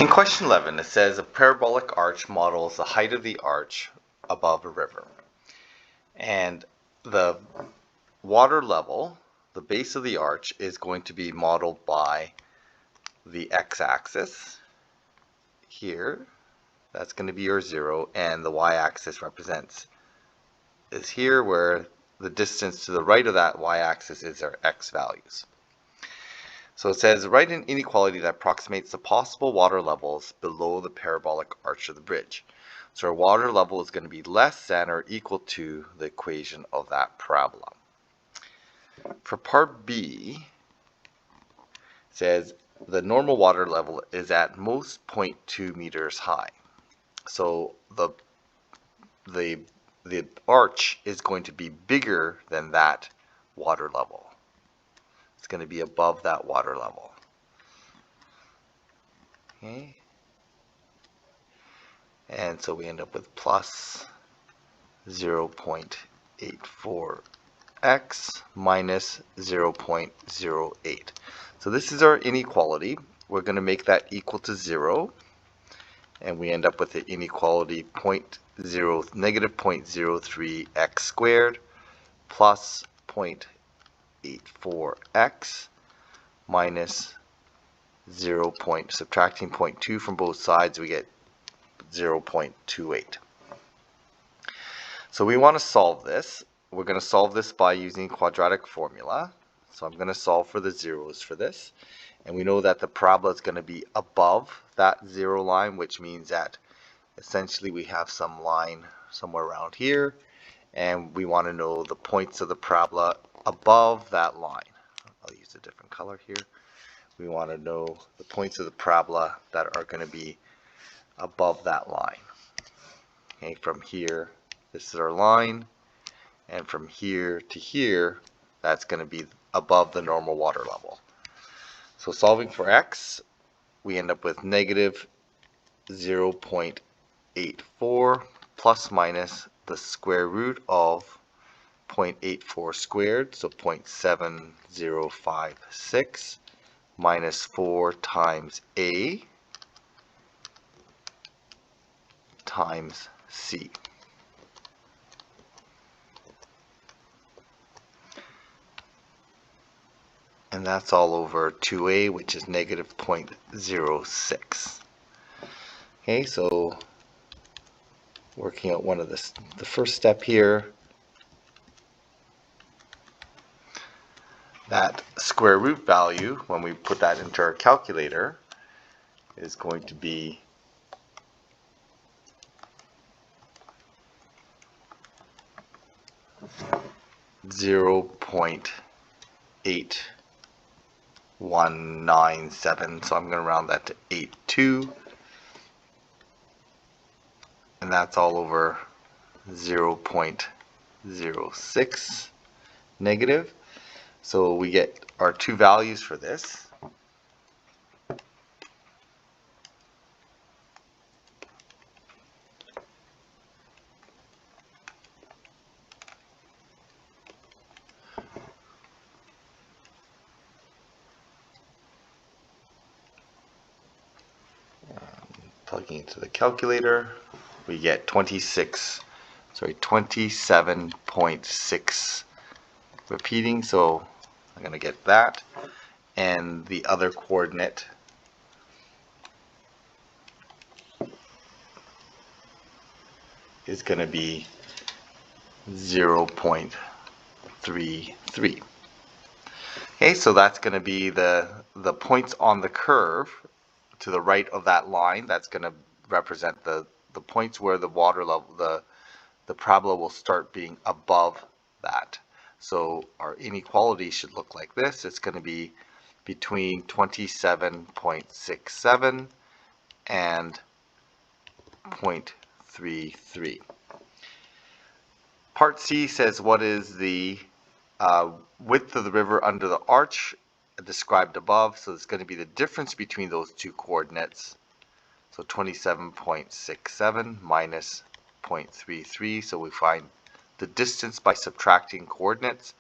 In question 11, it says a parabolic arch models the height of the arch above a river. And the water level, the base of the arch, is going to be modeled by the x-axis here. That's going to be your 0, and the y-axis represents is here, where the distance to the right of that y-axis is our x values. So it says, write an inequality that approximates the possible water levels below the parabolic arch of the bridge. So our water level is going to be less than or equal to the equation of that parabola. For part B, it says the normal water level is at most 0.2 meters high. So the arch is going to be bigger than that water level. It's going to be above that water level. Okay. And so we end up with plus 0.84x minus 0.08. So this is our inequality. We're going to make that equal to 0. And we end up with the inequality negative 0.03x squared plus 0.84x minus subtracting 0.2 from both sides, we get 0.28. So we want to solve this. We're going to solve this by using quadratic formula. So I'm going to solve for the zeros for this. And we know that the parabola is going to be above that 0 line, which means that essentially we have some line somewhere around here. And we want to know the points of the parabola above that line. I'll use a different color here. We want to know the points of the parabola that are going to be above that line. Okay, from here, this is our line, and from here to here, that's going to be above the normal water level. So solving for x, we end up with negative 0.84 plus minus the square root of 0.84 squared, so 0.7056 minus 4 times a times c. And that's all over 2a, which is negative 0.06. Okay, so working out the first step here, that square root value, when we put that into our calculator, is going to be 0.8197, so I'm going to round that to 82, and that's all over 0.06 negative. So we get our two values for this. Plugging into the calculator, we get 27.6 repeating, so I'm going to get that, and the other coordinate is going to be 0.33. Okay, so that's going to be the points on the curve to the right of that line. That's going to represent the points where the water level, the parabola will start being above that. So our inequality should look like this. It's going to be between 27.67 and 0.33. Part C says, what is the width of the river under the arch described above? So it's going to be the difference between those two coordinates. So 27.67 minus 0.33. So we find the distance by subtracting coordinates,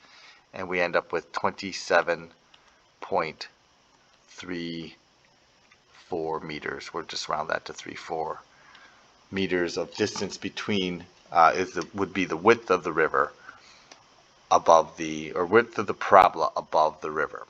and we end up with 27.34 4 meters. We'll just round that to 3-4 meters of distance between would be the width of the river above the, or width of the parabola above the river.